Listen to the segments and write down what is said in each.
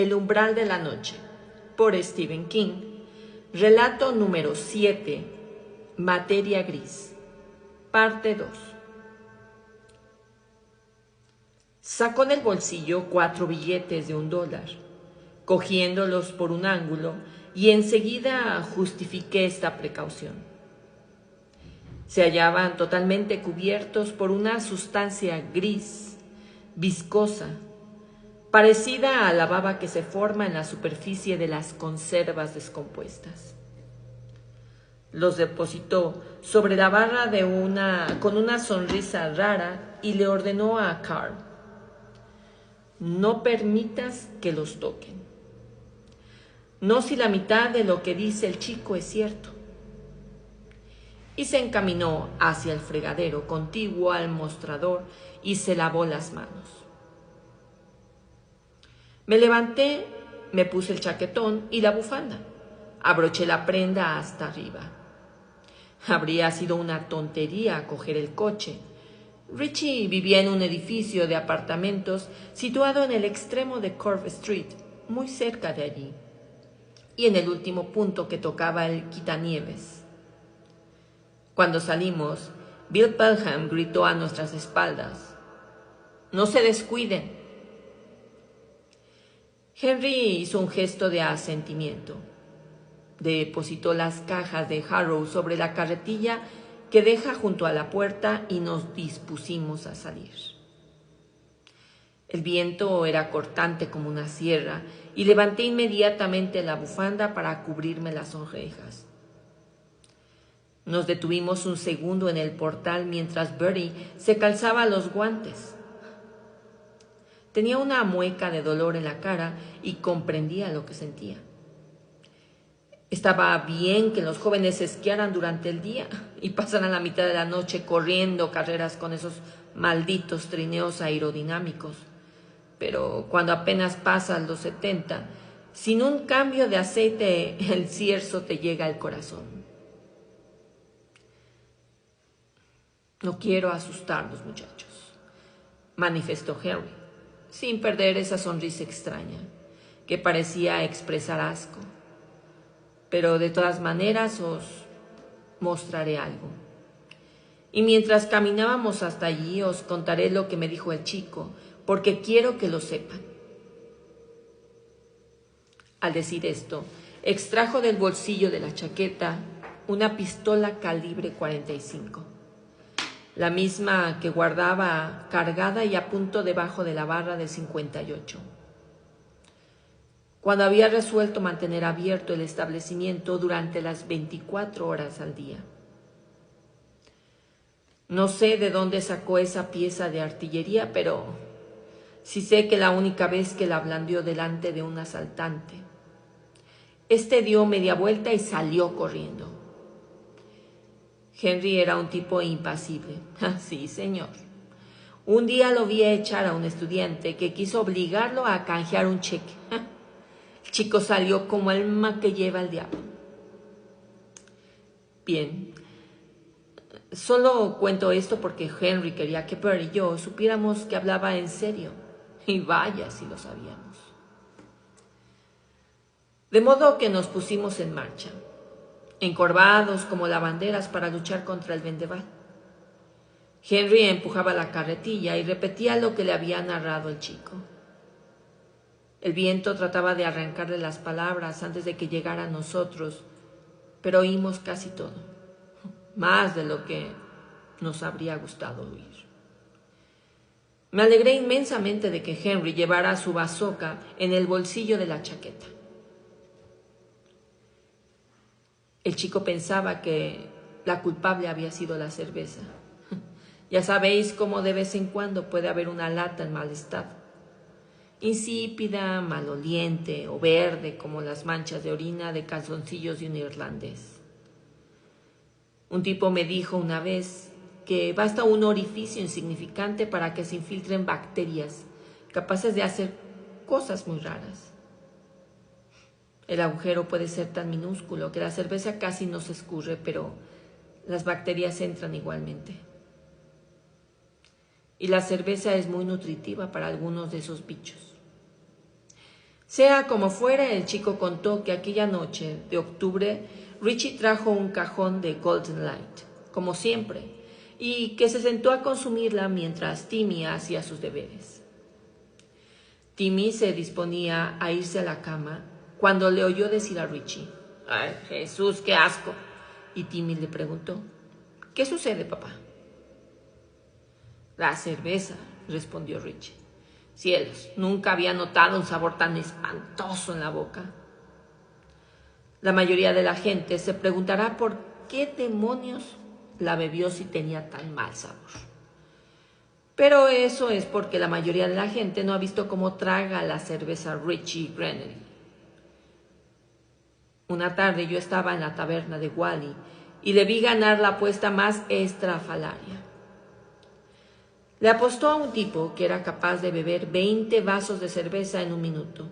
El umbral de la noche, por Stephen King. Relato número 7, Materia gris, parte 2. Sacó del bolsillo 4 billetes de $1, cogiéndolos por un ángulo, y enseguida justifiqué esta precaución. Se hallaban totalmente cubiertos por una sustancia gris, viscosa, parecida a la baba que se forma en la superficie de las conservas descompuestas. Los depositó sobre la barra con una sonrisa rara y le ordenó a Carl: no permitas que los toquen. No si la mitad de lo que dice el chico es cierto. Y se encaminó hacia el fregadero contiguo al mostrador y se lavó las manos. Me levanté, me puse el chaquetón y la bufanda. Abroché la prenda hasta arriba. Habría sido una tontería coger el coche. Richie vivía en un edificio de apartamentos situado en el extremo de Corv Street, muy cerca de allí, y en el último punto que tocaba el quitanieves. Cuando salimos, Bill Pelham gritó a nuestras espaldas: «¡No se descuiden!». Henry hizo un gesto de asentimiento. Depositó las cajas de Harrow sobre la carretilla que deja junto a la puerta y nos dispusimos a salir. El viento era cortante como una sierra y levanté inmediatamente la bufanda para cubrirme las orejas. Nos detuvimos un segundo en el portal mientras Bertie se calzaba los guantes. Tenía una mueca de dolor en la cara y comprendía lo que sentía. Estaba bien que los jóvenes esquiaran durante el día y pasaran la mitad de la noche corriendo carreras con esos malditos trineos aerodinámicos. Pero cuando apenas pasas los 70, sin un cambio de aceite, el cierzo te llega al corazón. «No quiero asustarlos, muchachos», manifestó Henry, sin perder esa sonrisa extraña que parecía expresar asco. «Pero de todas maneras os mostraré algo. Y mientras caminábamos hasta allí os contaré lo que me dijo el chico, porque quiero que lo sepan». Al decir esto, extrajo del bolsillo de la chaqueta una pistola calibre 45, la misma que guardaba cargada y a punto debajo de la barra del 58. Cuando había resuelto mantener abierto el establecimiento durante las 24 horas al día. No sé de dónde sacó esa pieza de artillería, pero sí sé que la única vez que la blandió delante de un asaltante, este dio media vuelta y salió corriendo. Henry era un tipo impasible. Sí, señor. Un día lo vi echar a un estudiante que quiso obligarlo a canjear un cheque. El chico salió como alma que lleva el diablo. Bien, solo cuento esto porque Henry quería que Perry y yo supiéramos que hablaba en serio. Y vaya si lo sabíamos. De modo que nos pusimos en marcha, encorvados como lavanderas para luchar contra el vendaval. Henry empujaba la carretilla y repetía lo que le había narrado el chico. El viento trataba de arrancarle las palabras antes de que llegara a nosotros, pero oímos casi todo, más de lo que nos habría gustado oír. Me alegré inmensamente de que Henry llevara su bazooka en el bolsillo de la chaqueta. El chico pensaba que la culpable había sido la cerveza. Ya sabéis cómo de vez en cuando puede haber una lata en mal estado, insípida, maloliente o verde como las manchas de orina de calzoncillos de un irlandés. Un tipo me dijo una vez que basta un orificio insignificante para que se infiltren bacterias capaces de hacer cosas muy raras. El agujero puede ser tan minúsculo que la cerveza casi no se escurre, pero las bacterias entran igualmente. Y la cerveza es muy nutritiva para algunos de esos bichos. Sea como fuera, el chico contó que aquella noche de octubre Richie trajo un cajón de Golden Light, como siempre, y que se sentó a consumirla mientras Timmy hacía sus deberes. Timmy se disponía a irse a la cama cuando le oyó decir a Richie: «Ay, Jesús, qué asco». Y Timmy le preguntó: «¿Qué sucede, papá?». «La cerveza», respondió Richie. «Cielos, nunca había notado un sabor tan espantoso en la boca». La mayoría de la gente se preguntará por qué demonios la bebió si tenía tan mal sabor. Pero eso es porque la mayoría de la gente no ha visto cómo traga la cerveza Richie Grenady. Una tarde yo estaba en la taberna de Wally y le vi ganar la apuesta más estrafalaria. Le apostó a un tipo que era capaz de beber 20 vasos de cerveza en un minuto.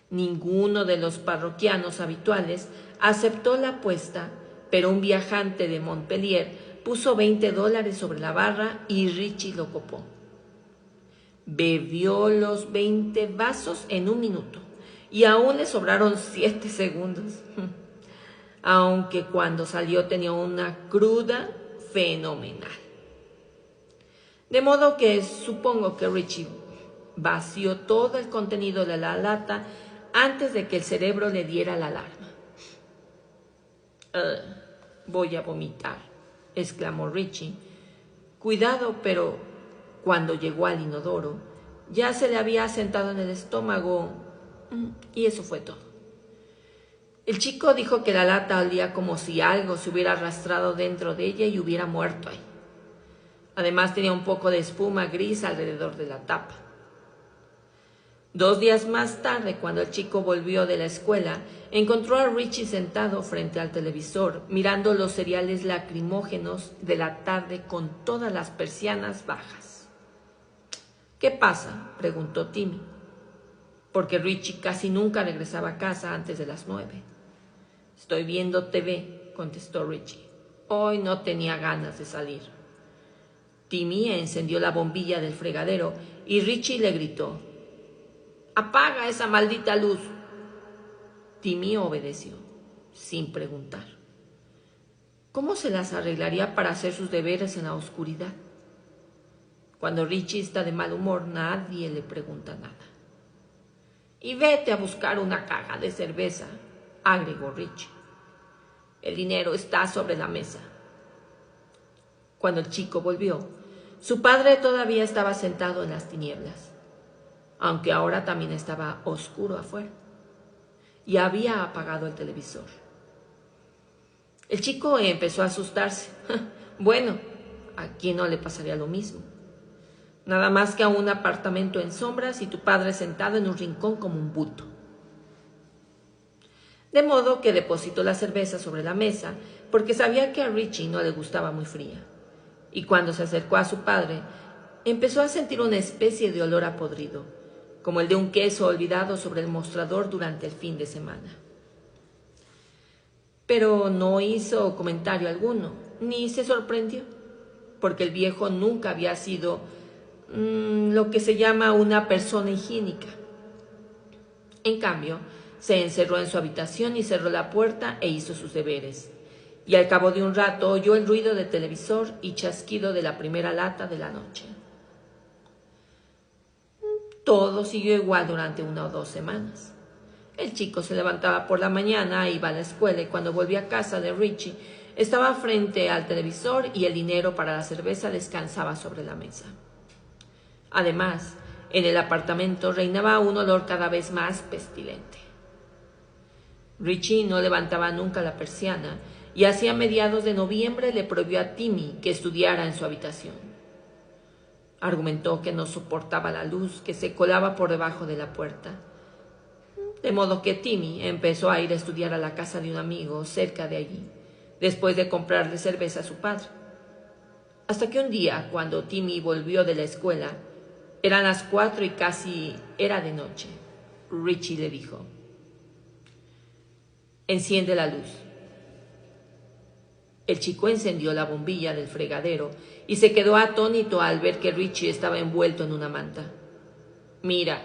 Ninguno de los parroquianos habituales aceptó la apuesta, pero un viajante de Montpellier puso $20 sobre la barra y Richie lo copó. Bebió los 20 vasos en un minuto y aún le sobraron 7 segundos. Aunque cuando salió tenía una cruda fenomenal. De modo que supongo que Richie vació todo el contenido de la lata antes de que el cerebro le diera la alarma. «Voy a vomitar», exclamó Richie. Cuidado, pero cuando llegó al inodoro, ya se le había asentado en el estómago y eso fue todo. El chico dijo que la lata olía como si algo se hubiera arrastrado dentro de ella y hubiera muerto ahí. Además tenía un poco de espuma gris alrededor de la tapa. 2 días más tarde, cuando el chico volvió de la escuela, encontró a Richie sentado frente al televisor, mirando los cereales lacrimógenos de la tarde con todas las persianas bajas. «¿Qué pasa?», preguntó Timmy, porque Richie casi nunca regresaba a casa antes de las 9. «Estoy viendo TV», contestó Richie. «Hoy no tenía ganas de salir». Timmy encendió la bombilla del fregadero y Richie le gritó: «¡Apaga esa maldita luz!». Timmy obedeció, sin preguntar. ¿Cómo se las arreglaría para hacer sus deberes en la oscuridad? Cuando Richie está de mal humor, nadie le pregunta nada. «Y vete a buscar una caja de cerveza», agregó Richie. «El dinero está sobre la mesa». Cuando el chico volvió, su padre todavía estaba sentado en las tinieblas, aunque ahora también estaba oscuro afuera, y había apagado el televisor. El chico empezó a asustarse. Bueno, ¿a quién no le pasaría lo mismo? Nada más que a un apartamento en sombras y tu padre sentado en un rincón como un bulto. De modo que depositó la cerveza sobre la mesa porque sabía que a Richie no le gustaba muy fría. Y cuando se acercó a su padre, empezó a sentir una especie de olor a podrido, como el de un queso olvidado sobre el mostrador durante el fin de semana. Pero no hizo comentario alguno, ni se sorprendió, porque el viejo nunca había sido lo que se llama una persona higiénica. En cambio, se encerró en su habitación y cerró la puerta e hizo sus deberes. Y al cabo de un rato oyó el ruido del televisor y chasquido de la primera lata de la noche. Todo siguió igual durante 1 o 2 semanas. El chico se levantaba por la mañana, iba a la escuela y cuando volvía a casa de Richie, estaba frente al televisor y el dinero para la cerveza descansaba sobre la mesa. Además, en el apartamento reinaba un olor cada vez más pestilente. Richie no levantaba nunca la persiana y hacia mediados de noviembre le prohibió a Timmy que estudiara en su habitación. Argumentó que no soportaba la luz que se colaba por debajo de la puerta. De modo que Timmy empezó a ir a estudiar a la casa de un amigo cerca de allí, después de comprarle cerveza a su padre. Hasta que un día, cuando Timmy volvió de la escuela, eran las 4 y casi era de noche. Richie le dijo: «Enciende la luz». El chico encendió la bombilla del fregadero y se quedó atónito al ver que Richie estaba envuelto en una manta. «Mira»,